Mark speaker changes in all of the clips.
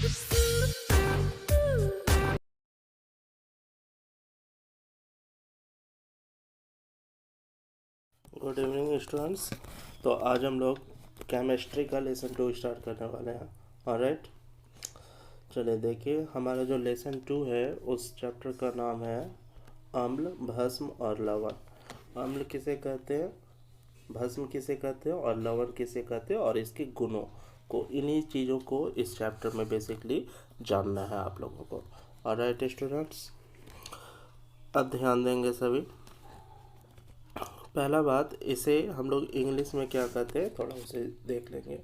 Speaker 1: Good evening students. तो आज हम लोग केमिस्ट्री का लेसन 2 स्टार्ट करने वाले हैं। ऑलराइट, चलिए देखिए, हमारा जो लेसन 2 है उस चैप्टर का नाम है अम्ल, भस्म और लवण। अम्ल किसे कहते हैं, भस्म किसे कहते हैं और लवण किसे कहते हैं, और इसके गुणों को, इन्हीं चीज़ों को इस चैप्टर में बेसिकली जानना है आप लोगों को। ऑलराइट स्टूडेंट्स, अब ध्यान देंगे सभी। पहला बात, इसे हम लोग इंग्लिश में क्या कहते हैं थोड़ा उसे देख लेंगे।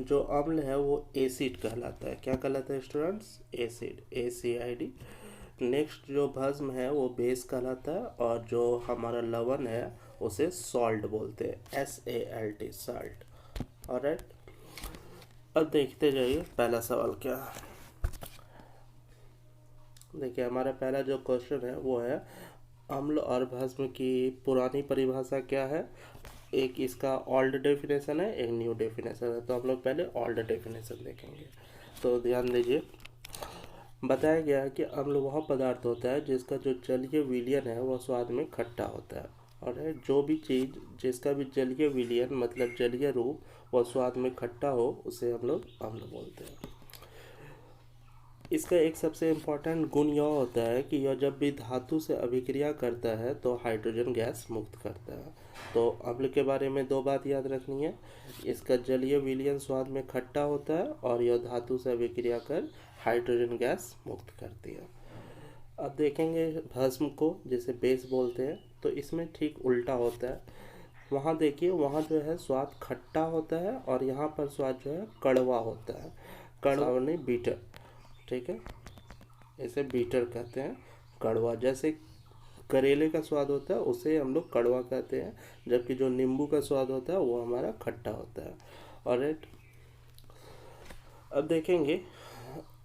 Speaker 1: जो अम्ल है वो एसिड कहलाता है। क्या कहलाता है स्टूडेंट्स? Acid, ACID। नेक्स्ट जो भस्म है वो बेस कहलाता है, और जो हमारा लवण है उसे सॉल्ट बोलते हैं, SALT, साल्ट। ऑलराइट, अब देखते जाइए पहला सवाल क्या है। देखिए, हमारा पहला जो क्वेश्चन है वो है अम्ल और भस्म की पुरानी परिभाषा क्या है। एक इसका ओल्ड डेफिनेशन है, एक न्यू डेफिनेशन है। तो हम लोग पहले ओल्ड डेफिनेशन देखेंगे। तो ध्यान दीजिए, बताया गया है कि अम्ल वह पदार्थ होता है जिसका जो जलीय विलयन है वह स्वाद में खट्टा होता है। और जो भी चीज़ जिसका भी जलीय विलयन मतलब जलीय रूप वह स्वाद में खट्टा हो उसे हम लोग अम्ल बोलते हैं। इसका एक सबसे इम्पॉर्टेंट गुण यह होता है कि यह जब भी धातु से अभिक्रिया करता है तो हाइड्रोजन गैस मुक्त करता है। तो अम्ल के बारे में दो बात याद रखनी है, इसका जलीय विलयन स्वाद में खट्टा होता है और यह धातु से अभिक्रिया कर हाइड्रोजन गैस मुक्त करती है। अब देखेंगे भस्म को, जिसे बेस बोलते हैं, तो इसमें ठीक उल्टा होता है। वहाँ देखिए, वहाँ जो है स्वाद खट्टा होता है और यहाँ पर स्वाद जो है कड़वा होता है। कड़वा नहीं, बीटर, ठीक है, इसे बीटर कहते हैं। कड़वा, जैसे करेले का स्वाद होता है उसे हम लोग कड़वा कहते हैं, जबकि जो नींबू का स्वाद होता है वो हमारा खट्टा होता है। ऑलराइट, अब देखेंगे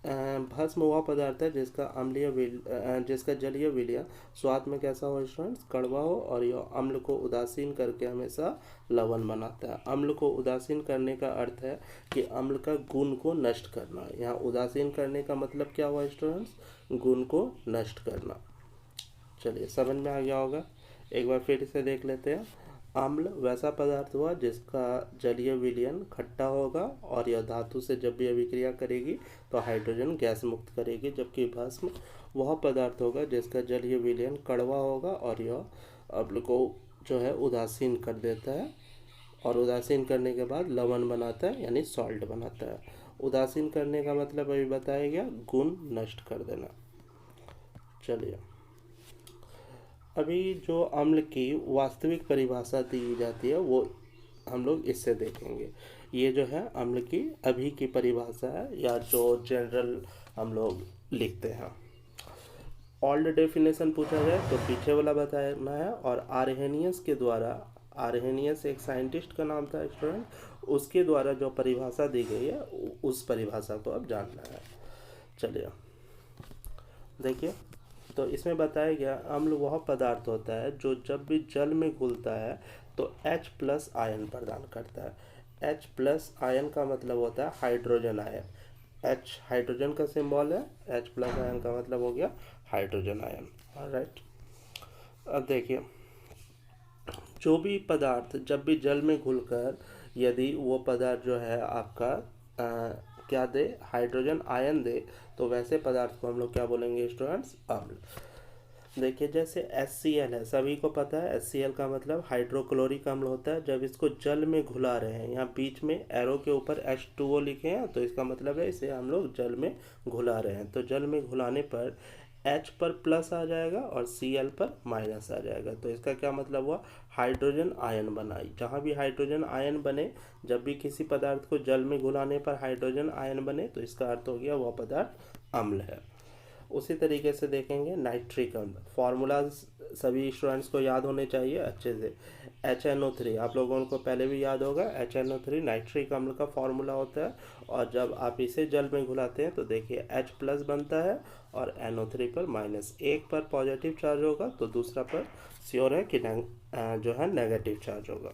Speaker 1: भस्म वह पदार्थ है जिसका जलीय विलयन स्वाद में कैसा हो स्टूडेंट्स, कड़वा हो, और यह अम्ल को उदासीन करके हमेशा लवण बनाता है। अम्ल को उदासीन करने का अर्थ है कि अम्ल का गुण को नष्ट करना। यहाँ उदासीन करने का मतलब क्या हुआ स्टूडेंट्स, गुण को नष्ट करना। चलिए, समझ में आ गया होगा। एक बार फिर इसे देख लेते हैं। अम्ल वैसा पदार्थ हुआ जिसका जलीय विलयन खट्टा होगा और यह धातु से जब भी अभिक्रिया करेगी तो हाइड्रोजन गैस मुक्त करेगी, जबकि भस्म वह पदार्थ होगा जिसका जलीय विलयन कड़वा होगा और यह अम्ल को जो है उदासीन कर देता है, और उदासीन करने के बाद लवण बनाता है यानी सॉल्ट बनाता है। उदासीन करने का मतलब अभी बताया गया, गुण नष्ट कर देना। चलिए, अभी जो अम्ल की वास्तविक परिभाषा दी जाती है वो हम लोग इससे देखेंगे। ये जो है अम्ल की अभी की परिभाषा है, या जो जनरल हम लोग लिखते हैं। ओल्ड डेफिनेशन पूछा जाए तो पीछे वाला बताना है, और आर्हेनियस के द्वारा, आर्हेनियस एक साइंटिस्ट का नाम था स्टूडेंट, उसके द्वारा जो परिभाषा दी गई है उस परिभाषा को अब जानना है। चलिए देखिए, तो इसमें बताया गया अम्ल वह पदार्थ होता है जो जब भी जल में घुलता है तो H+ आयन प्रदान करता है। H+ आयन का मतलब होता है हाइड्रोजन आयन। H हाइड्रोजन का सिंबल है, H+ आयन का मतलब हो गया हाइड्रोजन आयन। ऑलराइट, अब देखिए, जो भी पदार्थ जब भी जल में घुलकर यदि वो पदार्थ जो है आपका क्या दे, हाइड्रोजन आयन दे, तो वैसे पदार्थ को हम लोग क्या बोलेंगे स्टूडेंट्स, अम्ल। देखिए, जैसे HCl है, सभी को पता है HCl का मतलब हाइड्रोक्लोरिक अम्ल होता है। जब इसको जल में घुला रहे हैं, यहाँ बीच में एरो के ऊपर H2O लिखे हैं, तो इसका मतलब है इसे हम लोग जल में घुला रहे हैं। तो जल में घुलाने पर H पर प्लस आ जाएगा और Cl पर माइनस आ जाएगा। तो इसका क्या मतलब हुआ, हाइड्रोजन आयन बनाई। जहाँ भी हाइड्रोजन आयन बने, जब भी किसी पदार्थ को जल में घुलाने पर हाइड्रोजन आयन बने, तो इसका अर्थ हो गया वह पदार्थ अम्ल है। उसी तरीके से देखेंगे नाइट्रिक अम्ल। फार्मूला सभी स्टूडेंट्स को याद होने चाहिए अच्छे से। HNO3 आप लोगों को पहले भी याद होगा, HNO3 नाइट्रिक अम्ल का फार्मूला होता है। और जब आप इसे जल में घुलाते हैं तो देखिए H+ बनता है और NO3 पर माइनस, एक पर पॉजिटिव चार्ज होगा तो दूसरा पर श्योर है कि जो है नेगेटिव चार्ज होगा।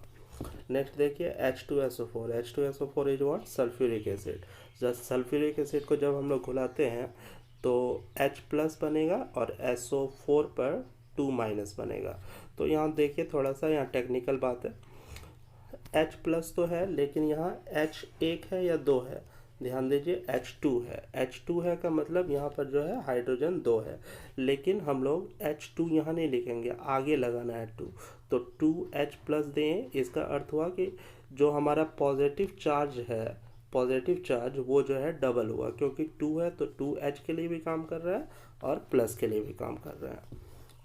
Speaker 1: नेक्स्ट देखिए H2SO4। H2SO4 is what? Sulphuric acid. जब सल्फ्यूरिक एसिड को जब हम लोग घुलाते हैं तो H प्लस बनेगा और SO4 पर 2 माइनस बनेगा। तो यहाँ देखिए थोड़ा सा यहाँ टेक्निकल बात है, H प्लस तो है लेकिन यहाँ H एक है या दो है? ध्यान दीजिए H2 है। H2 है का मतलब यहाँ पर जो है हाइड्रोजन दो है, लेकिन हम लोग H2 यहाँ नहीं लिखेंगे, आगे लगाना है 2। तो 2H प्लस दें, इसका अर्थ हुआ कि जो हमारा पॉजिटिव चार्ज है, पॉजिटिव चार्ज वो जो है डबल हुआ, क्योंकि 2 है तो 2H के लिए भी काम कर रहा है और प्लस के लिए भी काम कर रहा है।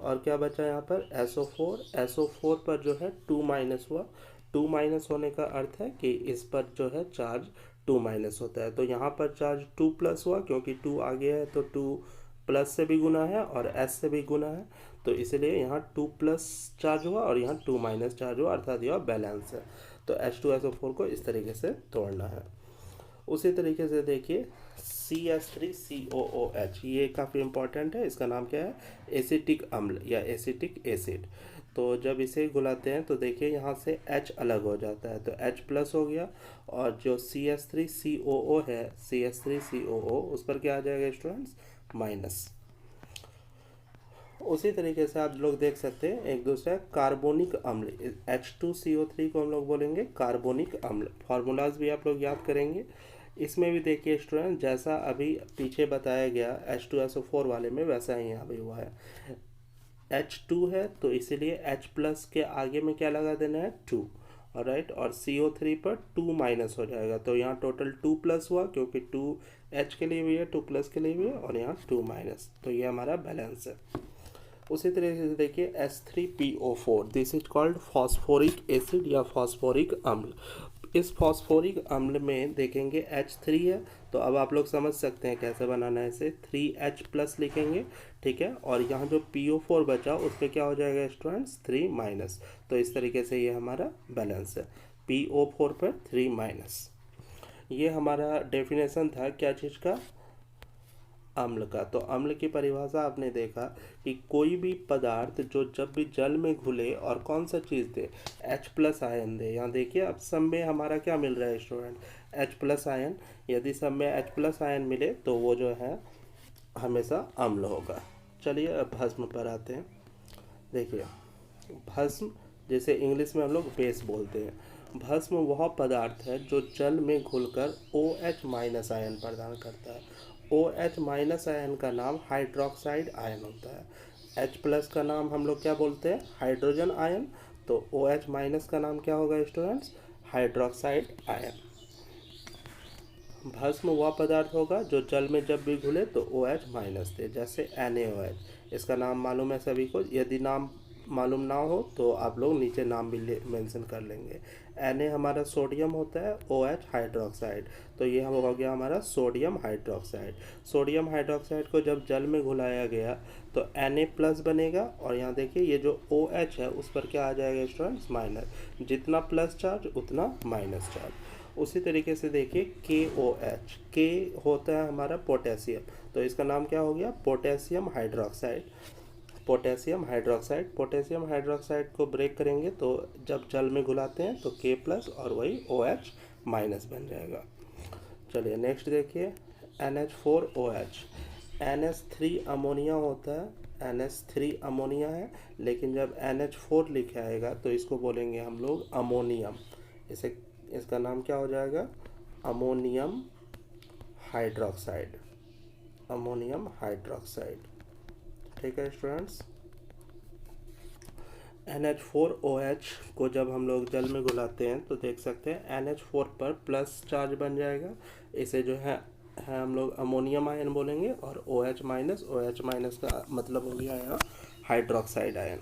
Speaker 1: और क्या बचा यहाँ पर? SO4। SO4 पर जो है 2 माइनस हुआ। 2 माइनस होने का अर्थ है कि इस पर जो है चार्ज 2 माइनस होता है। तो यहाँ पर चार्ज 2 प्लस हुआ, क्योंकि 2 आगे है तो 2 प्लस से भी गुना है और S से भी गुना है, तो इसलिए यहाँ 2 प्लस चार्ज हुआ और यहाँ 2 माइनस चार्ज हुआ, अर्थात यह बैलेंस है। तो H2SO4 को इस तरीके से तोड़ना है। उसी तरीके से देखिए CS3COOH, ये काफ़ी इंपॉर्टेंट है। इसका नाम क्या है? एसिटिक अम्ल या एसिटिक एसिड। तो जब इसे घुलाते हैं तो देखिए यहाँ से H अलग हो जाता है, तो H प्लस हो गया, और जो CS3COO है, CS3COO उस पर क्या आ जाएगा स्टूडेंट्स? माइनस। उसी तरीके से आप लोग देख सकते हैं एक दूसरा कार्बोनिक अम्ल, H2CO3 को हम लोग बोलेंगे कार्बोनिक अम्ल। फार्मूलाज भी आप लोग याद करेंगे। इसमें भी देखिए स्टूडेंट, जैसा अभी पीछे बताया गया H2SO4 वाले में, वैसा ही यहाँ भी हुआ है। H2 है तो इसीलिए H प्लस के आगे में क्या लगा देना है? 2। राइट, और CO3 पर 2 माइनस हो जाएगा, तो यहाँ टोटल 2 प्लस हुआ, क्योंकि 2 H के लिए भी है, 2 प्लस के लिए भी है, और यहाँ 2 माइनस, तो ये हमारा बैलेंस है। उसी तरीके से देखिए H3PO4, this is called phosphoric acid या फॉस्फोरिक अम्ल। इस फॉस्फोरिक अम्ल में देखेंगे H3 है, तो अब आप लोग समझ सकते हैं कैसे बनाना है इसे। 3H प्लस लिखेंगे, ठीक है, और यहाँ जो PO4 बचा उस पर क्या हो जाएगा स्टूडेंट्स? 3 माइनस। तो इस तरीके से ये हमारा बैलेंस है, PO4 पर 3 माइनस। ये हमारा डेफिनेशन था क्या चीज़ का? अम्ल का। तो अम्ल की परिभाषा आपने देखा कि कोई भी पदार्थ जो जब भी जल में घुले और कौन सा चीज़ दे? H प्लस आयन दे। यहाँ देखिए अब सब में हमारा क्या मिल रहा है स्टूडेंट? H plus ion. यदि सब में H प्लस आयन मिले तो वो जो है हमेशा अम्ल होगा। चलिए अब भस्म पर आते हैं। देखिए भस्म, जैसे इंग्लिश में हम लोग बेस बोलते हैं, भस्म वह पदार्थ है जो जल में घुलकर OH माइनस आयन प्रदान करता है। OH माइनस आयन का नाम हाइड्रोक्साइड आयन होता है। H प्लस का नाम हम लोग क्या बोलते हैं? Hydrogen ion. तो OH माइनस का नाम क्या होगा स्टूडेंट्स? Hydroxide ion. भस्म वह पदार्थ होगा जो जल में जब भी घुले तो OH माइनस दे, जैसे NaOH। इसका नाम मालूम है सभी को, यदि नाम मालूम ना हो तो आप लोग नीचे नाम भी मेंशन कर लेंगे। Na हमारा सोडियम होता है, OH हाइड्रोक्साइड, तो ये हो गया हमारा सोडियम हाइड्रोक्साइड। सोडियम हाइड्रोक्साइड को जब जल में घुलाया गया तो Na प्लस बनेगा, और यहाँ देखिए ये जो OH है उस पर क्या आ जाएगा स्टूडेंट्स? माइनस। जितना प्लस चार्ज उतना माइनस चार्ज। उसी तरीके से देखिए KOH, के होता है हमारा पोटेशियम, तो इसका नाम क्या हो गया? Potassium hydroxide. Potassium hydroxide. Potassium hydroxide को ब्रेक करेंगे तो जब जल में घुलाते हैं तो K प्लस और वही OH माइनस बन जाएगा। चलिए नेक्स्ट देखिए NH4OH। NH3 अमोनिया होता है, NH3 अमोनिया है, लेकिन जब NH4 लिखा आएगा तो इसको बोलेंगे हम लोग अमोनियम। इसे इसका नाम क्या हो जाएगा? Ammonium hydroxide. अमोनियम हाइड्रोक्साइड, ठीक है स्टूडेंट्स। NH4OH को जब हम लोग जल में घुलाते हैं तो देख सकते हैं NH4 पर प्लस चार्ज बन जाएगा। इसे जो है हम लोग अमोनियम आयन बोलेंगे, और OH माइनस का मतलब हो गया यहाँ हाइड्रोक्साइड आयन।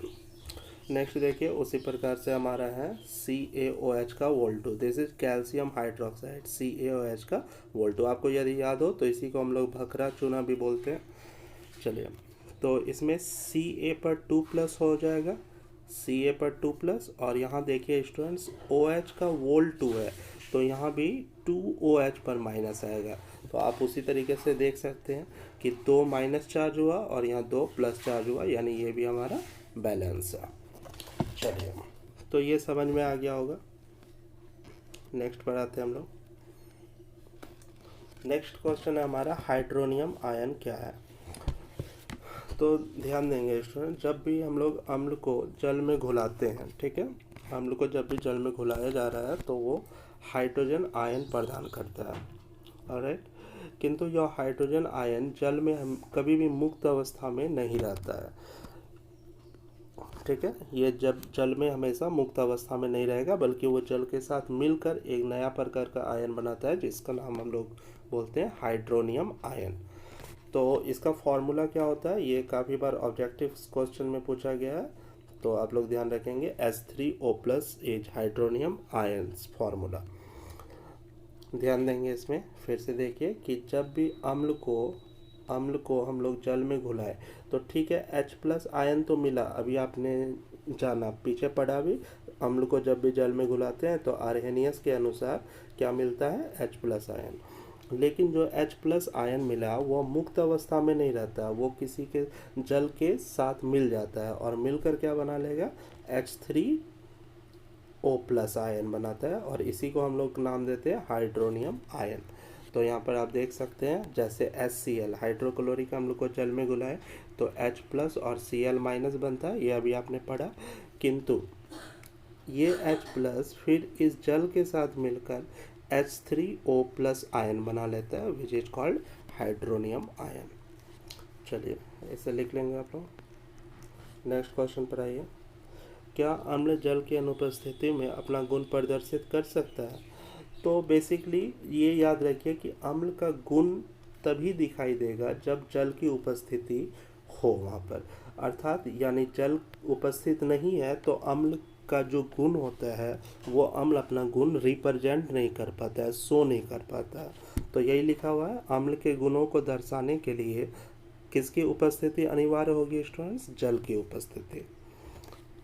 Speaker 1: नेक्स्ट देखिए उसी प्रकार से हमारा है CaOH का वोल्टो, this is calcium hydroxide. CaOH का वोल्टो आपको यदि याद हो तो इसी को हम लोग भखरा चूना भी बोलते हैं। चलिए तो इसमें Ca पर 2 प्लस हो जाएगा, Ca पर 2 प्लस, और यहाँ देखिए स्टूडेंट्स OH का वोल्ट 2 है, तो यहाँ भी 2OH पर माइनस आएगा। तो आप उसी तरीके से देख सकते हैं कि 2 माइनस चार्ज हुआ और यहाँ 2 प्लस चार्ज हुआ, यानी ये भी हमारा बैलेंस है। चलिए तो ये समझ में आ गया होगा। नेक्स्ट पर आते हैं हम लोग। नेक्स्ट क्वेश्चन है हमारा हाइड्रोनियम आयन क्या है। तो ध्यान देंगे स्टूडेंट, जब भी हम लोग अम्ल को जल में घुलाते हैं, ठीक है, अम्ल को जब भी जल में घुलाया जा रहा है तो वो हाइड्रोजन आयन प्रदान करता है। ऑलराइट, किंतु यह हाइड्रोजन आयन जल में हम कभी भी मुक्त अवस्था में नहीं रहता है। ठीक है, ये जब जल में हमेशा मुक्त अवस्था में नहीं रहेगा, बल्कि वो जल के साथ मिलकर एक नया प्रकार का आयन बनाता है, जिसका नाम हम लोग बोलते हैं हाइड्रोनियम आयन। तो इसका फॉर्मूला क्या होता है, ये काफ़ी बार ऑब्जेक्टिव क्वेश्चन में पूछा गया है, तो आप लोग ध्यान रखेंगे H3O+ is hydronium ions formula. ध्यान देंगे इसमें, फिर से देखिए कि जब भी अम्ल को हम लोग जल में घुलाए तो ठीक है, H+ आयन तो मिला, अभी आपने जाना, पीछे पढ़ा भी, अम्ल को जब भी जल में घुलाते हैं तो आर्हेनियस के अनुसार क्या मिलता है, H+ आयन। लेकिन जो H+ आयन मिला वो मुक्त अवस्था में नहीं रहता, वो किसी के जल के साथ मिल जाता है और मिलकर क्या बना लेगा, H3O+ आयन बनाता है, और इसी को हम लोग नाम देते हैं हाइड्रोनियम आयन। तो यहाँ पर आप देख सकते हैं, जैसे HCl हाइड्रोक्लोरिक अम्ल को जल में घुलाए तो H+ और Cl- बनता है, ये अभी आपने पढ़ा, किंतु ये H+ फिर इस जल के साथ मिलकर H3O+ आयन बना लेता है, which is called hydronium ion. चलिए इसे लिख लेंगे आप लोग। नेक्स्ट क्वेश्चन पर आइए, क्या अम्ल जल की अनुपस्थिति में अपना गुण प्रदर्शित कर सकता है। तो बेसिकली ये याद रखिए कि अम्ल का गुण तभी दिखाई देगा जब जल की उपस्थिति हो वहाँ पर, अर्थात यानी जल उपस्थित नहीं है तो अम्ल का जो गुण होता है वो अम्ल अपना गुण रिप्रेजेंट नहीं कर पाता है, शो नहीं कर पाता है। तो यही लिखा हुआ है, अम्ल के गुणों को दर्शाने के लिए किसकी उपस्थिति अनिवार्य होगी स्टूडेंट्स, जल की उपस्थिति।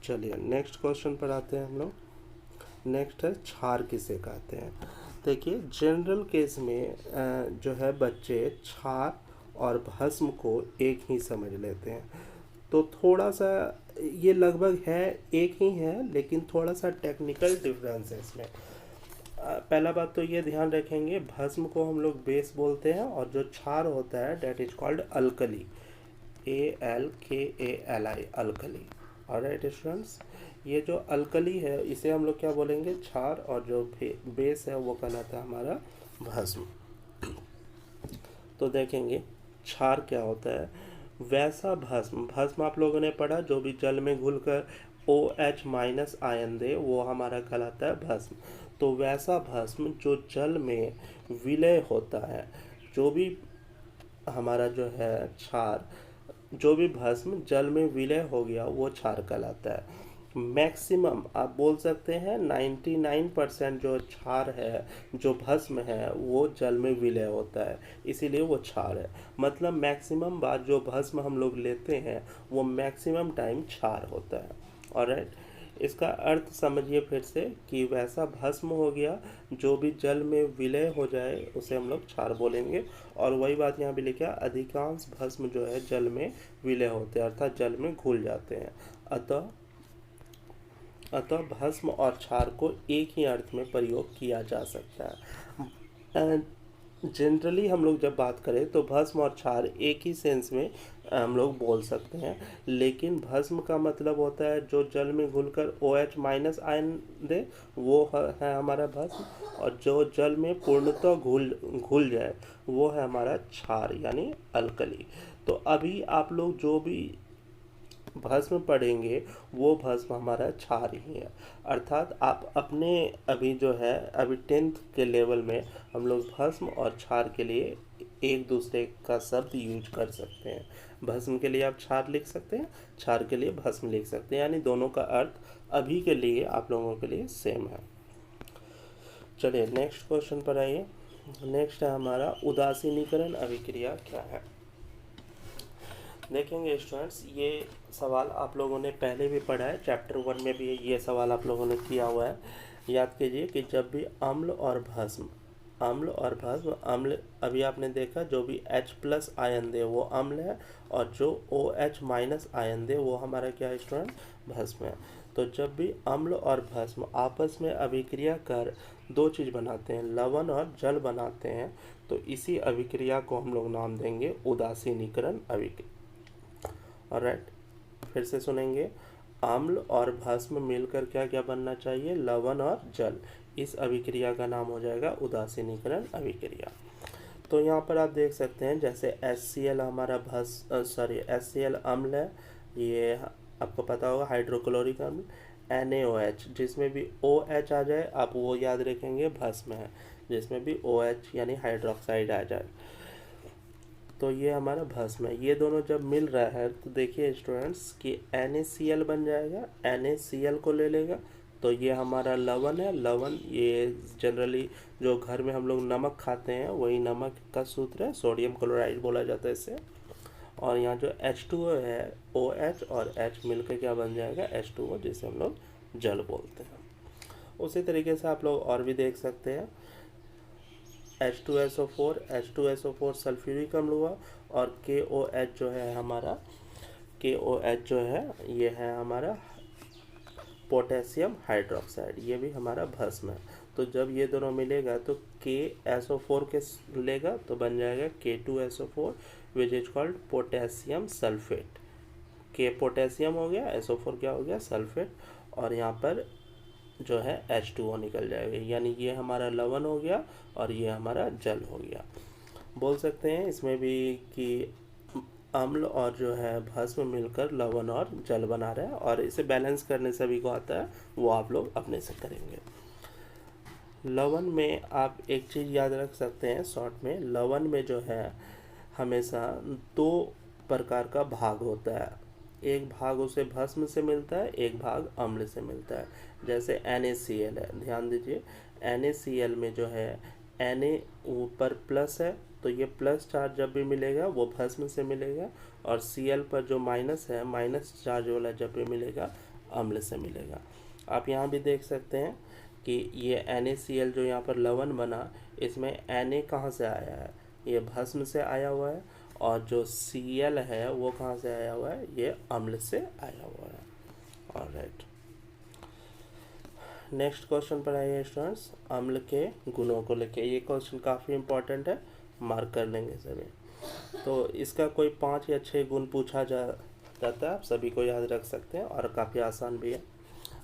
Speaker 1: चलिए नेक्स्ट क्वेश्चन पर आते हैं हम लोग। नेक्स्ट है क्षार किसे कहते हैं। देखिए जनरल केस में जो है बच्चे क्षार और भस्म को एक ही समझ लेते हैं, तो थोड़ा सा ये लगभग है एक ही है, लेकिन थोड़ा सा टेक्निकल डिफरेंस है इसमें। पहला बात तो ये ध्यान रखेंगे, भस्म को हम लोग बेस बोलते हैं और जो क्षार होता है that is called alkali, ALKALI alkali. Alright students, ये जो अल्कली है इसे हम लोग क्या बोलेंगे, क्षार, और जो बेस है वो कहलाता है हमारा भस्म। तो देखेंगे क्षार क्या होता है, वैसा भस्म आप लोगों ने पढ़ा, जो भी जल में घुलकर OH- आयन दे वो हमारा कहलाता है भस्म। तो वैसा भस्म जो जल में विलय होता है, जो भी हमारा जो है क्षार, जो भी भस्म जल में विलय हो गया वो क्षार कहलाता है। मैक्सिमम आप बोल सकते हैं 99% जो क्षार है, जो भस्म है, वो जल में विलय होता है, इसीलिए वो क्षार है। मतलब मैक्सिमम बार जो भस्म हम लोग लेते हैं वो मैक्सिमम टाइम क्षार होता है। ऑलराइट, इसका अर्थ समझिए फिर से कि वैसा भस्म हो गया जो भी जल में विलय हो जाए उसे हम लोग क्षार बोलेंगे। और वही बात यहाँ भी लिखा, अधिकांश भस्म जो है जल में विलय होते हैं, अर्थात जल में घुल जाते हैं। अतः भस्म और क्षार को एक ही अर्थ में प्रयोग किया जा सकता है। जनरली हम लोग जब बात करें तो भस्म और क्षार एक ही सेंस में हम लोग बोल सकते हैं, लेकिन भस्म का मतलब होता है जो जल में घुलकर OH- आयन दे वो है हमारा भस्म, और जो जल में पूर्णतः घुल जाए वो है हमारा क्षार यानी अल्कली। तो अभी आप लोग जो भी भस्म पढ़ेंगे वो भस्म हमारा क्षार ही है, अर्थात आप अपने अभी जो है अभी 10th के लेवल में हम लोग भस्म और क्षार के लिए एक दूसरे का शब्द यूज कर सकते हैं। भस्म के लिए आप क्षार लिख सकते हैं, क्षार के लिए भस्म लिख सकते हैं, यानी दोनों का अर्थ अभी के लिए आप लोगों के लिए सेम है। चलिए नेक्स्ट क्वेश्चन पर आइए। नेक्स्ट है हमारा उदासीनीकरण अभिक्रिया क्या है। देखेंगे स्टूडेंट्स, ये सवाल आप लोगों ने पहले भी पढ़ा है, चैप्टर 1 में भी ये सवाल आप लोगों ने किया हुआ है। याद कीजिए कि जब भी अम्ल और भस्म अम्ल, अभी आपने देखा जो भी H+ आयन दे वो अम्ल है, और जो OH- आयन दे वो हमारा क्या है स्टूडेंट, भस्म है। तो जब भी अम्ल और भस्म आपस में अभिक्रिया कर दो चीज़ बनाते हैं, लवण और जल बनाते हैं, तो इसी अभिक्रिया को हम लोग नाम देंगे उदासीनीकरण अभिक्रिया। ऑलराइट, फिर से सुनेंगे। अम्ल और भस्म मिलकर क्या क्या बनना चाहिए, लवण और जल। इस अभिक्रिया का नाम हो जाएगा उदासीनीकरण अभिक्रिया। तो यहाँ पर आप देख सकते हैं जैसे HCl हमारा HCl अम्ल है, ये आपको पता होगा हाइड्रोक्लोरिक अम्ल। NaOH जिसमें भी OH आ जाए आप वो याद रखेंगे भस्म है, जिसमें भी OH यानी हाइड्रोक्साइड आ जाए तो ये हमारा भस्म है। ये दोनों जब मिल रहा है तो देखिए स्टूडेंट्स कि NaCl बन जाएगा, NaCl को ले लेगा तो ये हमारा लवण है। लवण ये जनरली जो घर में हम लोग नमक खाते हैं वही नमक का सूत्र है, सोडियम क्लोराइड बोला जाता है इसे। और यहाँ जो H2O है, OH और H मिलकर क्या बन जाएगा, H2O, जिसे हम लोग जल बोलते हैं। उसी तरीके से आप लोग और भी देख सकते हैं, H2SO4 सल्फ्यूरिक अम्ल हुआ, और KOH जो है हमारा, KOH जो है ये है हमारा पोटेशियम हाइड्रोक्साइड, ये भी हमारा भस्म है। तो जब ये दोनों मिलेगा तो KSO4 के लेगा तो बन जाएगा K2SO4 which is called potassium sulphate. K potassium हो गया, SO4 क्या हो गया, सल्फेट, और यहाँ पर जो है H2O निकल जाएगा, यानी ये हमारा लवण हो गया और ये हमारा जल हो गया। बोल सकते हैं इसमें भी कि अम्ल और जो है भस्म मिलकर लवण और जल बना रहा है, और इसे बैलेंस करने सभी को आता है, वो आप लोग अपने से करेंगे। लवण में आप एक चीज़ याद रख सकते हैं शॉर्ट में, लवण में जो है हमेशा दो प्रकार का भाग होता है, एक भाग उसे भस्म से मिलता है, एक भाग अम्ल से मिलता है। जैसे NaCl है, ध्यान दीजिए NaCl में जो है Na ऊपर प्लस है तो ये प्लस चार्ज जब भी मिलेगा वो भस्म से मिलेगा, और Cl पर जो माइनस है, माइनस चार्ज वाला जब भी मिलेगा अम्ल से मिलेगा। आप यहाँ भी देख सकते हैं कि ये NaCl जो यहाँ पर लवण बना, इसमें Na कहाँ से आया है, ये भस्म से आया हुआ है, और जो Cl है वो कहाँ से आया हुआ है, ये अम्ल से आया हुआ है। ऑलराइट, नेक्स्ट क्वेश्चन पर आइए स्टूडेंट्स, अम्ल के गुणों को लेके। ये क्वेश्चन काफ़ी इंपॉर्टेंट है, मार्क कर लेंगे सभी। तो इसका कोई 5 या 6 गुण पूछा जाता है, आप सभी को याद रख सकते हैं, और काफ़ी आसान भी है।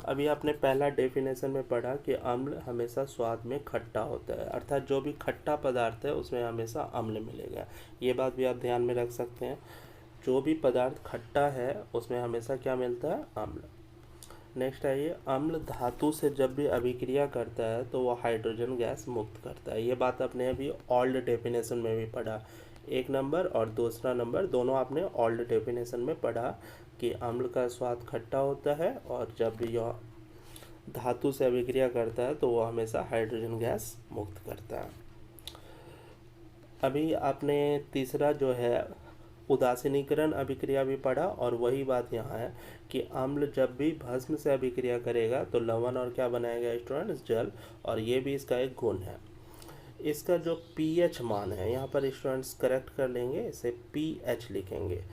Speaker 1: अभी आपने पहला डेफिनेशन में पढ़ा कि अम्ल हमेशा स्वाद में खट्टा होता है, अर्थात जो भी खट्टा पदार्थ है उसमें हमेशा अम्ल मिलेगा। ये बात भी आप ध्यान में रख सकते हैं, जो भी पदार्थ खट्टा है उसमें हमेशा क्या मिलता है, अम्ल। नेक्स्ट आइए, अम्ल धातु से जब भी अभिक्रिया करता है तो वह हाइड्रोजन गैस मुक्त करता है। ये बात आपने अभी ओल्ड डेफिनेशन में भी पढ़ा, 1 नंबर और दूसरा नंबर दोनों आपने ओल्ड डेफिनेशन में पढ़ा कि अम्ल का स्वाद खट्टा होता है, और जब भी यह धातु से अभिक्रिया करता है तो वह हमेशा हाइड्रोजन गैस मुक्त करता है। अभी आपने तीसरा जो है उदासीनीकरण अभिक्रिया भी पढ़ा, और वही बात यहाँ है कि अम्ल जब भी भस्म से अभिक्रिया करेगा तो लवण और क्या बनाएगा स्टूडेंट्स, जल, और ये भी इसका एक गुण है। इसका जो pH मान है, यहाँ पर स्टूडेंट्स करेक्ट कर लेंगे, इसे pH लिखेंगे।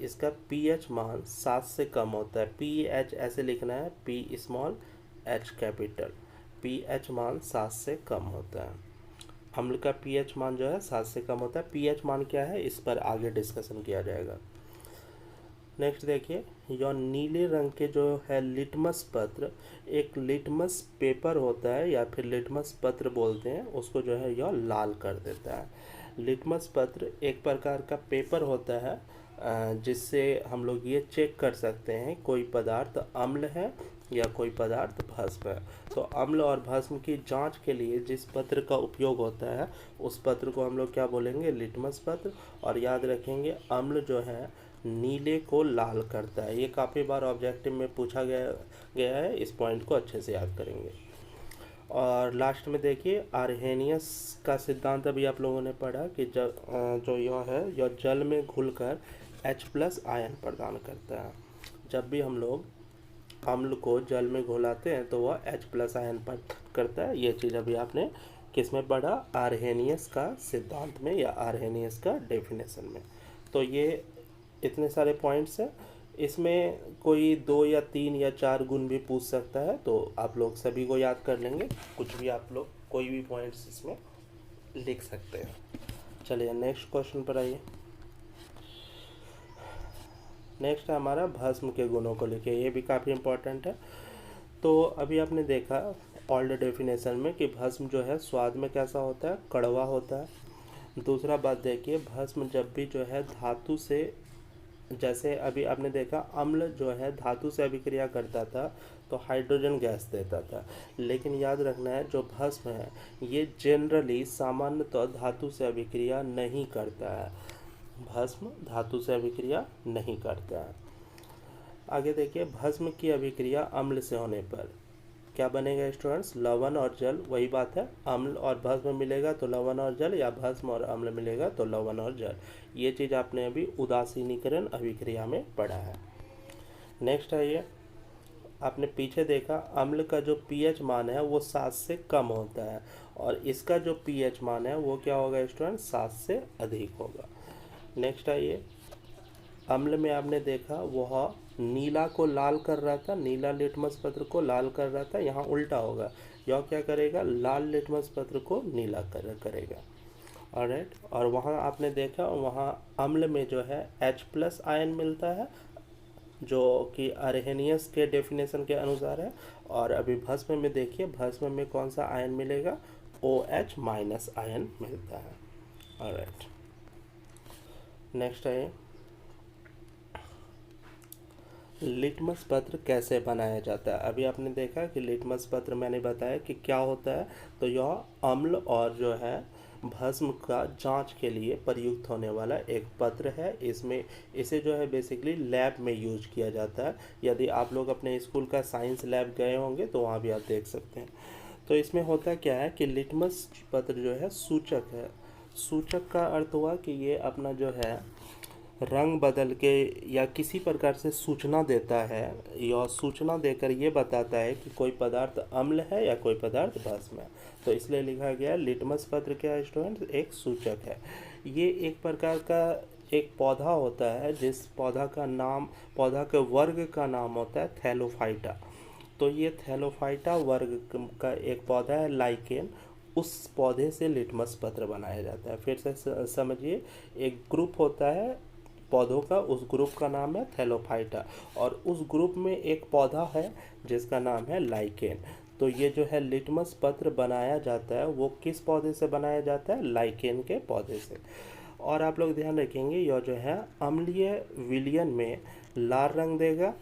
Speaker 1: इसका pH मान 7 से कम होता है, pH ऐसे लिखना है, P small H capital, pH मान 7 से कम होता है। अम्ल का pH मान जो है 7 से कम होता है। pH मान क्या है, इस पर आगे डिस्कशन किया जाएगा। नेक्स्ट देखिए, यह नीले रंग के जो है लिटमस पत्र, एक लिटमस पेपर होता है या फिर लिटमस पत्र बोलते हैं उसको, जो है यह लाल कर देता है। लिटमस पत्र एक प्रकार का पेपर होता है जिससे हम लोग ये चेक कर सकते हैं कोई पदार्थ अम्ल है या कोई पदार्थ भस्म है। तो अम्ल और भस्म की जांच के लिए जिस पत्र का उपयोग होता है उस पत्र को हम लोग क्या बोलेंगे, लिटमस पत्र। और याद रखेंगे अम्ल जो है नीले को लाल करता है, ये काफ़ी बार ऑब्जेक्टिव में पूछा गया है, इस पॉइंट को अच्छे से याद करेंगे। और लास्ट में देखिए, आर्हेनियस का सिद्धांत अभी आप लोगों ने पढ़ा कि जो यह है यह जल में घुलकर H+ आयन प्रदान करता है। जब भी हम लोग अम्ल को जल में घुलाते हैं तो वह H+ आयन प्रदान करता है। ये चीज़ अभी आपने किस में पढ़ा, आर्हेनियस का सिद्धांत में या आर्हेनियस का डेफिनेशन में। तो ये इतने सारे पॉइंट्स हैं, इसमें कोई 2 या 3 या 4 गुण भी पूछ सकता है, तो आप लोग सभी को याद कर लेंगे, कुछ भी आप लोग कोई भी पॉइंट्स इसमें लिख सकते हैं। चलिए नेक्स्ट क्वेश्चन पर आइए। नेक्स्ट है हमारा भस्म के गुणों को लिखिए, ये भी काफ़ी इंपॉर्टेंट है। तो अभी आपने देखा ओल्ड डेफिनेशन में कि भस्म जो है स्वाद में कैसा होता है, कड़वा होता है। दूसरा बात देखिए, भस्म जब भी जो है धातु से, जैसे अभी आपने देखा अम्ल जो है धातु से अभिक्रिया करता था तो हाइड्रोजन गैस देता था, लेकिन याद रखना है जो भस्म है ये जनरली सामान्यतः धातु से अभिक्रिया नहीं करता है। भस्म धातु से अभिक्रिया नहीं करता है। आगे देखिए, भस्म की अभिक्रिया अम्ल से होने पर क्या बनेगा स्टूडेंट्स, लवण और जल। वही बात है, अम्ल और भस्म मिलेगा तो लवण और जल, या भस्म और अम्ल मिलेगा तो लवण और जल। ये चीज़ आपने अभी उदासीनीकरण अभिक्रिया में पढ़ा है। नेक्स्ट है ये, आपने पीछे देखा अम्ल का जो पीएच मान है वो 7 से कम होता है, और इसका जो पीएच मान है वो क्या होगा स्टूडेंट, 7 से अधिक होगा। नेक्स्ट है ये, अम्ल में आपने देखा वह नीला को लाल कर रहा था, नीला लिटमस पत्र को लाल कर रहा था, यहाँ उल्टा होगा, यह क्या करेगा, लाल लिटमस पत्र को नीला करेगा। ऑलराइट, और वहाँ आपने देखा वहाँ अम्ल में जो है H+ आयन मिलता है जो कि अरहेनियस के डेफिनेशन के अनुसार है, और अभी भस्म में देखिए भस्म में कौन सा आयन मिलेगा, OH- आयन मिलता है। ऑलराइट, नेक्स्ट है लिटमस पत्र कैसे बनाया जाता है। अभी आपने देखा कि लिटमस पत्र मैंने बताया कि क्या होता है, तो यह अम्ल और जो है भस्म का जांच के लिए प्रयुक्त होने वाला एक पत्र है। इसमें इसे जो है बेसिकली लैब में यूज किया जाता है। यदि आप लोग अपने स्कूल का साइंस लैब गए होंगे तो वहाँ भी आप देख सकते हैं। तो इसमें होता क्या है कि लिटमस पत्र जो है सूचक है। सूचक का अर्थ हुआ कि ये अपना जो है रंग बदल के या किसी प्रकार से सूचना देता है, या सूचना देकर ये बताता है कि कोई पदार्थ अम्ल है या कोई पदार्थ भस्म है। तो इसलिए लिखा गया लिटमस पत्र क्या है स्टूडेंट, एक सूचक है। ये एक प्रकार का एक पौधा होता है जिस पौधा का नाम, पौधा के वर्ग का नाम होता है थैलोफाइटा। तो ये थैलोफाइटा वर्ग का एक पौधा है लाइकेन, उस पौधे से लिटमस पत्र बनाया जाता है। फिर से समझिए, एक ग्रुप होता है पौधों का, उस ग्रुप का नाम है थैलोफाइटा, और उस ग्रुप में एक पौधा है जिसका नाम है लाइकेन। तो ये जो है लिटमस पत्र बनाया जाता है वो किस पौधे से बनाया जाता है, लाइकेन के पौधे से। और आप लोग ध्यान रखेंगे यह जो है अम्लीय विलयन में लाल रंग देगा,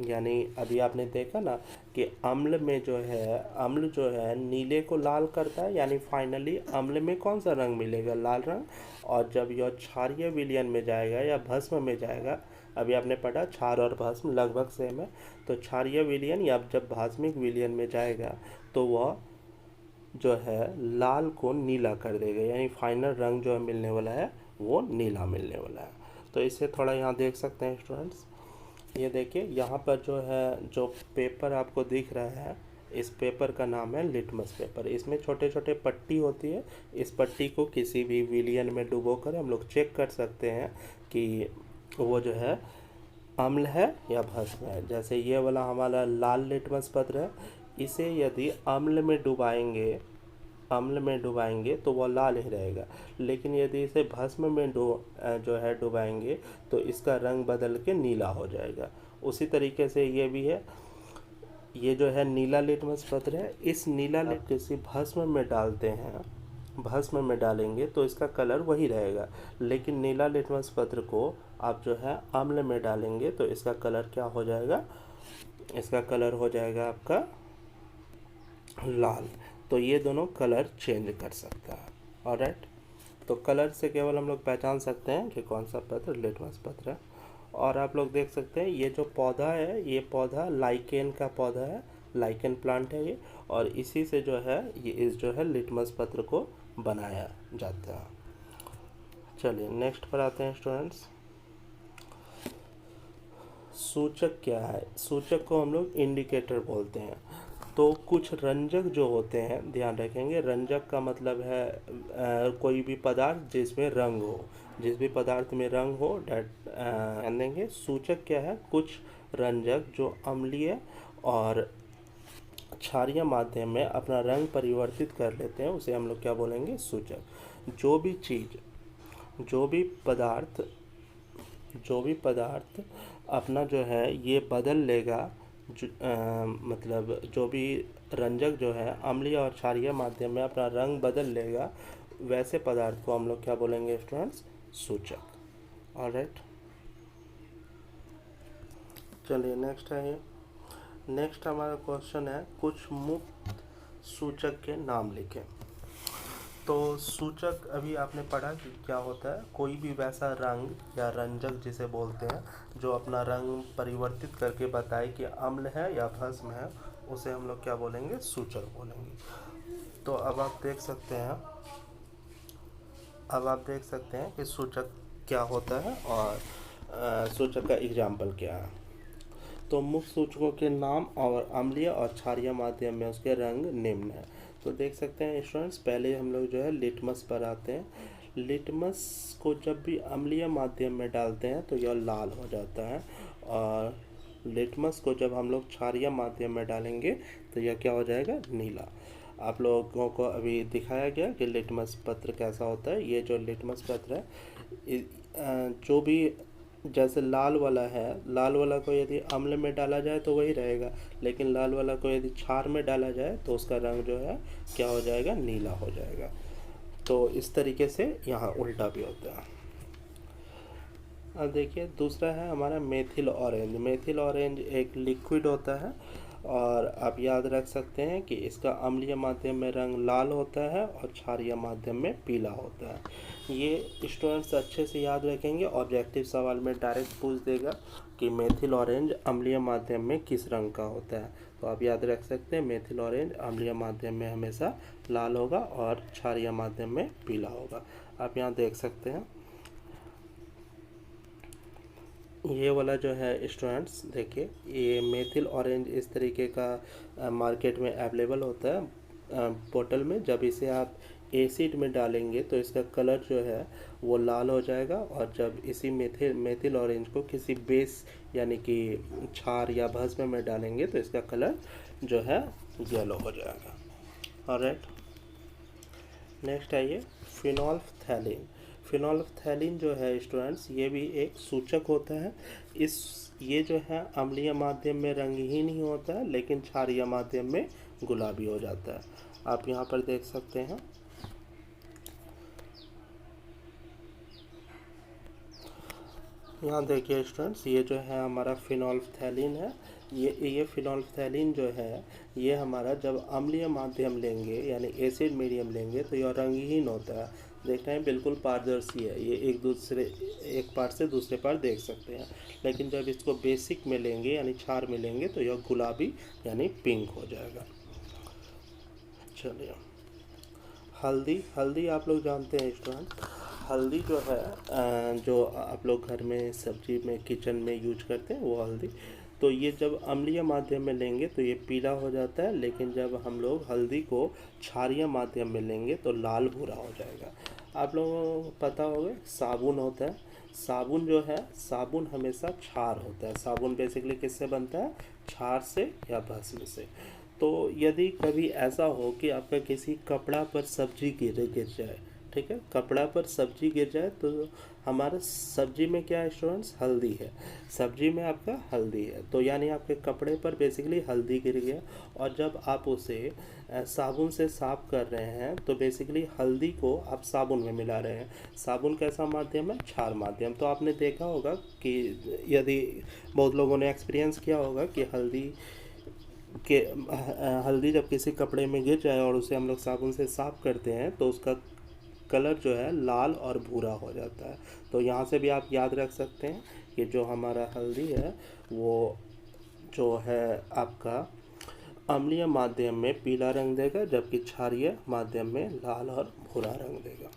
Speaker 1: यानी अभी आपने देखा ना कि अम्ल में जो है, अम्ल जो है नीले को लाल करता है, यानी फाइनली अम्ल में कौन सा रंग मिलेगा, लाल रंग। और जब यह क्षारीय विलयन में जाएगा या भस्म में जाएगा, अभी आपने पढ़ा क्षार और भस्म लगभग सेम है, तो क्षारीय विलयन या जब भास्मिक विलयन में जाएगा तो वह जो है लाल को नीला कर देगा, यानी फाइनल रंग जो मिलने वाला है वो नीला मिलने वाला है। तो इसे थोड़ा यहाँ देख सकते हैं स्टूडेंट्स, ये देखिए यहाँ पर जो है जो पेपर आपको दिख रहा है, इस पेपर का नाम है लिटमस पेपर। इसमें छोटे छोटे पट्टी होती है, इस पट्टी को किसी भी विलयन में डुबोकर हम लोग चेक कर सकते हैं कि वो जो है अम्ल है या भस्म है। जैसे ये वाला हमारा लाल लिटमस पत्र है, इसे यदि अम्ल में डुबाएंगे तो वो लाल ही रहेगा, लेकिन यदि इसे भस्म में जो है डुबाएंगे तो इसका रंग बदल के नीला हो जाएगा। उसी तरीके से ये भी है, ये जो है नीला लिटमस पत्र है, इस नीला किसी भस्म में डालते हैं, भस्म में डालेंगे तो इसका कलर वही रहेगा, लेकिन नीला लिटमस पत्र को आप जो है अम्ल में डालेंगे तो इसका कलर क्या हो जाएगा, इसका कलर हो जाएगा आपका लाल। तो ये दोनों कलर चेंज कर सकता है। ऑलराइट, तो कलर से केवल हम लोग पहचान सकते हैं कि कौन सा पत्र लिटमस पत्र है। और आप लोग देख सकते हैं ये जो पौधा है, ये पौधा लाइकेन का पौधा है, लाइकेन प्लांट है ये, और इसी से जो है ये इस जो है लिटमस पत्र को बनाया जाता है। चलिए नेक्स्ट पर आते हैं स्टूडेंट्स। सूचक क्या है, सूचक को हम लोग इंडिकेटर बोलते हैं। तो कुछ रंजक जो होते हैं, ध्यान रखेंगे, रंजक का मतलब है कोई भी पदार्थ जिसमें रंग हो, जिस भी पदार्थ में रंग हो, ध्यान देंगे। सूचक क्या है? कुछ रंजक जो अम्लीय और क्षारीय माध्यम में अपना रंग परिवर्तित कर लेते हैं, उसे हम लोग क्या बोलेंगे? सूचक। जो भी चीज़, जो भी पदार्थ, जो भी पदार्थ अपना जो है ये बदल लेगा, मतलब जो भी रंजक जो है अम्लीय और क्षारीय माध्यम में अपना रंग बदल लेगा, वैसे पदार्थ को हम लोग क्या बोलेंगे स्टूडेंट्स? सूचक। ऑलराइट, चलिए नेक्स्ट है ये। नेक्स्ट हमारा क्वेश्चन है कुछ मुक्त सूचक के नाम लिखें। तो सूचक अभी आपने पढ़ा कि क्या होता है, कोई भी वैसा रंग या रंजक जिसे बोलते हैं जो अपना रंग परिवर्तित करके बताए कि अम्ल है या भस्म है, उसे हम लोग क्या बोलेंगे? सूचक बोलेंगे। तो अब आप देख सकते हैं, अब आप देख सकते हैं कि सूचक क्या होता है और सूचक का एग्जाम्पल क्या है। तो मुक्त सूचकों के नाम और अम्लीय और क्षारीय माध्यम में उसके रंग निम्न है। तो देख सकते हैं स्टूडेंट्स, पहले हम लोग जो है लिटमस पर आते हैं। लिटमस को जब भी अम्लीय माध्यम में डालते हैं तो यह लाल हो जाता है, और लिटमस को जब हम लोग क्षारीय माध्यम में डालेंगे तो यह क्या हो जाएगा? नीला। आप लोगों को अभी दिखाया गया कि लिटमस पत्र कैसा होता है। ये जो लिटमस पत्र है, जो भी जैसे लाल वाला है, लाल वाला को यदि अम्ल में डाला जाए तो वही रहेगा, लेकिन लाल वाला को यदि क्षार में डाला जाए तो उसका रंग जो है क्या हो जाएगा? नीला हो जाएगा। तो इस तरीके से यहाँ उल्टा भी होता है। अब देखिए दूसरा है हमारा मेथिल ऑरेंज। मेथिल ऑरेंज एक लिक्विड होता है, और आप याद रख सकते हैं कि इसका अम्लीय माध्यम में रंग लाल होता है और क्षारीय माध्यम में पीला होता है। ये स्टूडेंट्स अच्छे से याद रखेंगे, ऑब्जेक्टिव सवाल में डायरेक्ट पूछ देगा कि मेथिल ऑरेंज अम्लीय माध्यम में किस रंग का होता है। तो आप याद रख सकते हैं मेथिल ऑरेंज अम्लीय माध्यम में हमेशा लाल होगा और क्षारीय माध्यम में पीला होगा। आप यहाँ देख सकते हैं ये वाला जो है स्टूडेंट्स, देखिए ये मेथिल ऑरेंज इस तरीके का मार्केट में अवेलेबल होता है बोतल में। जब इसे आप एसिड में डालेंगे तो इसका कलर जो है वो लाल हो जाएगा, और जब इसी मेथिल ऑरेंज को किसी बेस यानी कि क्षार या भस्म में डालेंगे तो इसका कलर जो है येलो हो जाएगा। ऑलराइट, नेक्स्ट आइए फिनोल्फथैलीन। फिनोल्फथैलीन जो है स्टूडेंट्स, ये भी एक सूचक होता है। ये जो है अम्लीय माध्यम में रंगहीन ही होता है, लेकिन क्षारीय माध्यम में गुलाबी हो जाता है। आप यहाँ पर देख सकते हैं, यहाँ देखिए स्टूडेंट्स, ये जो है हमारा फिनोल्फथैलीन है। ये फिनोल्फथैलीन जो है ये हमारा जब अम्लीय माध्यम लेंगे यानी एसिड मीडियम लेंगे तो यह रंगहीन होता है। देख रहे हैं बिल्कुल पारदर्शी है, ये एक पार्ट से दूसरे पार्ट देख सकते हैं। लेकिन जब इसको बेसिक में लेंगे यानी क्षार में लेंगे तो यह गुलाबी यानी पिंक हो जाएगा। चलिए हल्दी। हल्दी आप लोग जानते हैं स्टूडेंट, हल्दी जो है जो आप लोग घर में सब्जी में किचन में यूज करते हैं वो हल्दी। तो ये जब अम्लीय माध्यम में लेंगे तो ये पीला हो जाता है, लेकिन जब हम लोग हल्दी को क्षारीय माध्यम में लेंगे तो लाल भूरा हो जाएगा। आप लोगों को पता होगा साबुन होता है, साबुन जो है साबुन हमेशा क्षार होता है। साबुन बेसिकली किससे बनता है? क्षार से या भस्म से। तो यदि कभी ऐसा हो कि आपका किसी कपड़ा पर सब्जी गिर जाए, ठीक है, कपड़ा पर सब्जी गिर जाए तो हमारा सब्जी में क्या है स्टूडेंट्स? हल्दी है। सब्जी में आपका हल्दी है, तो यानी आपके कपड़े पर बेसिकली हल्दी गिर गया, और जब आप उसे साबुन से साफ कर रहे हैं तो बेसिकली हल्दी को आप साबुन में मिला रहे हैं। साबुन कैसा माध्यम है? क्षार माध्यम। तो आपने देखा होगा कि यदि बहुत लोगों ने एक्सपीरियंस किया होगा कि हल्दी जब किसी कपड़े में गिर जाए और उसे हम लोग साबुन से साफ करते हैं तो उसका कलर जो है लाल और भूरा हो जाता है। तो यहाँ से भी आप याद रख सकते हैं कि जो हमारा हल्दी है वो जो है आपका अम्लीय माध्यम में पीला रंग देगा, जबकि क्षारीय माध्यम में लाल और भूरा रंग देगा।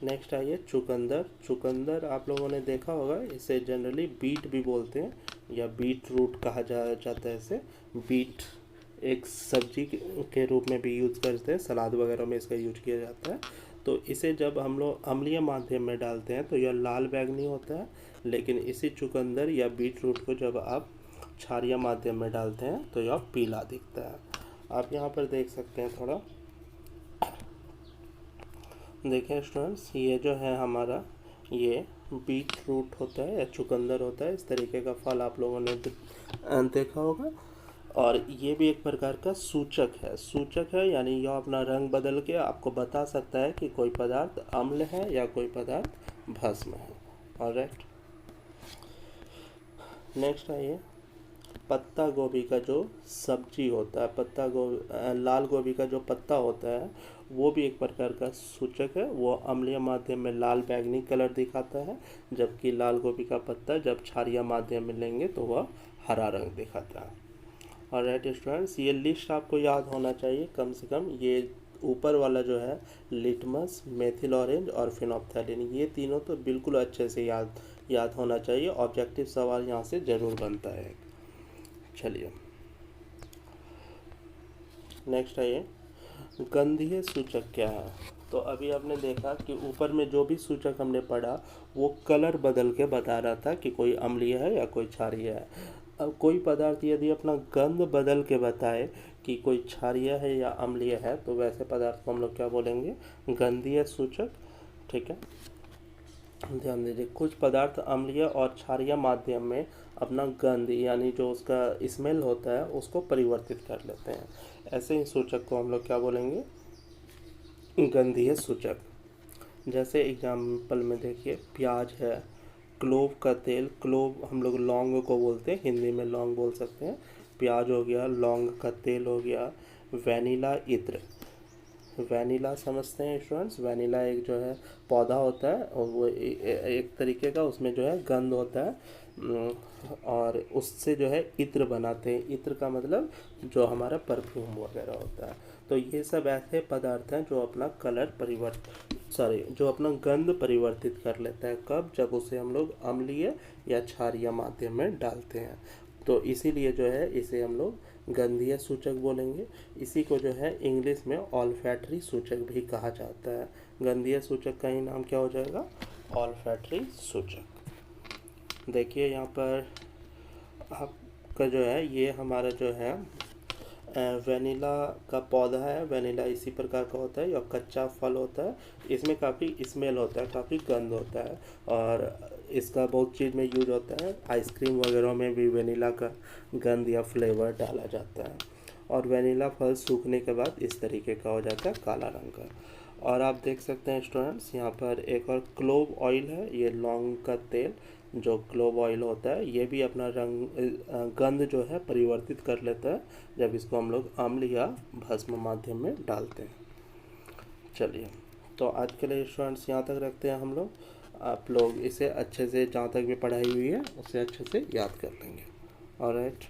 Speaker 1: नेक्स्ट आइए चुकंदर। चुकंदर आप लोगों ने देखा होगा, इसे जनरली बीट भी बोलते हैं या बीट रूट कहा जाता है इसे। बीट एक सब्जी के रूप में भी यूज़ करते हैं, सलाद वगैरह में इसका यूज किया जाता है। तो इसे जब हम लोग अम्लीय माध्यम में डालते हैं तो यह लाल बैंगनी होता है, लेकिन इसी चुकंदर या बीट रूट को जब आप क्षारीय माध्यम में डालते हैं तो यह पीला दिखता है। आप यहाँ पर देख सकते हैं, थोड़ा देखें स्टूडेंट्स, ये जो है हमारा ये बीट रूट होता है या चुकंदर होता है। इस तरीके का फल आप लोगों ने देखा होगा। और ये भी एक प्रकार का सूचक है, यानी यह अपना रंग बदल के आपको बता सकता है कि कोई पदार्थ अम्ल है या कोई पदार्थ भस्म है। ऑलराइट, नेक्स्ट आइए, पत्ता गोभी का जो सब्जी होता है, लाल गोभी का जो पत्ता होता है वो भी एक प्रकार का सूचक है। वो अम्लीय माध्यम में लाल बैंगनी कलर दिखाता है, जबकि लाल गोभी का पत्ता जब क्षारीय माध्यम में लेंगे तो वह हरा रंग दिखाता है। ऑलराइट स्टूडेंट्स, ये लिस्ट आपको याद होना चाहिए कम से कम। ये ऊपर वाला जो है लिटमस, मेथिल ऑरेंज और फिनोप्थैलिन, ये तीनों तो बिल्कुल अच्छे से याद होना चाहिए। ऑब्जेक्टिव सवाल यहाँ से ज़रूर बनता है। चलिए नेक्स्ट आइए, गंधीय सूचक क्या है। तो अभी आपने देखा कि ऊपर में जो भी सूचक हमने पढ़ा वो कलर बदल के बता रहा था कि कोई अम्लीय है या कोई क्षारीय है। अब कोई पदार्थ यदि अपना गंध बदल के बताए कि कोई क्षारीय है या अम्लीय है तो वैसे पदार्थ को हम लोग क्या बोलेंगे, गंधीय सूचक। ठीक है, ध्यान दीजिए, कुछ पदार्थ अम्लीय और क्षारीय माध्यम में अपना गंध यानी जो उसका स्मेल होता है उसको परिवर्तित कर लेते हैं। ऐसे ही सूचक को हम लोग क्या बोलेंगे, गंधीय सूचक। जैसे एग्जाम्पल में देखिए, प्याज है, क्लोव का तेल, क्लोव हम लोग लौंग को बोलते हैं, हिंदी में लौंग बोल सकते हैं। प्याज हो गया, लौंग का तेल हो गया, वैनिला इत्र। वैनिला समझते हैं स्टूडेंट्स, वैनिला एक जो है पौधा होता है और वो एक तरीके का उसमें जो है गंध होता है, और उससे जो है इत्र बनाते हैं। इत्र का मतलब जो हमारा परफ्यूम वगैरह होता है। तो ये सब ऐसे पदार्थ हैं जो अपना जो अपना गंध परिवर्तित कर लेता है। कब, जब उसे हम लोग अम्लीय या क्षारीय माध्यम में डालते हैं। तो इसीलिए जो है इसे हम लोग गंधीय सूचक बोलेंगे। इसी को जो है इंग्लिश में ऑल्फैक्टरी सूचक भी कहा जाता है। गंधीय सूचक का ही नाम क्या हो जाएगा, ऑल्फैक्टरी सूचक। देखिए यहाँ पर आपका जो है ये हमारा जो है वेनिला का पौधा है। वेनिला इसी प्रकार का होता है, यह कच्चा फल होता है। इसमें काफ़ी स्मेल होता है, काफ़ी गंध होता है, और इसका बहुत चीज़ में यूज होता है। आइसक्रीम वगैरह में भी वेनिला का गंध या फ्लेवर डाला जाता है। और वेनिला फल सूखने के बाद इस तरीके का हो जाता है, काला रंग का। और आप देख सकते हैं स्टूडेंट्स, यहाँ पर एक और क्लोव ऑयल है, ये लौंग का तेल जो क्लोव ऑयल होता है, ये भी अपना गंध जो है परिवर्तित कर लेता है जब इसको हम लोग अम्ल या भस्म माध्यम में डालते हैं। चलिए, तो आज के लिए स्टूडेंट्स यहाँ तक रखते हैं हम लोग। आप लोग इसे अच्छे से, जहाँ तक भी पढ़ाई हुई है उसे अच्छे से याद कर लेंगे। ऑलराइट।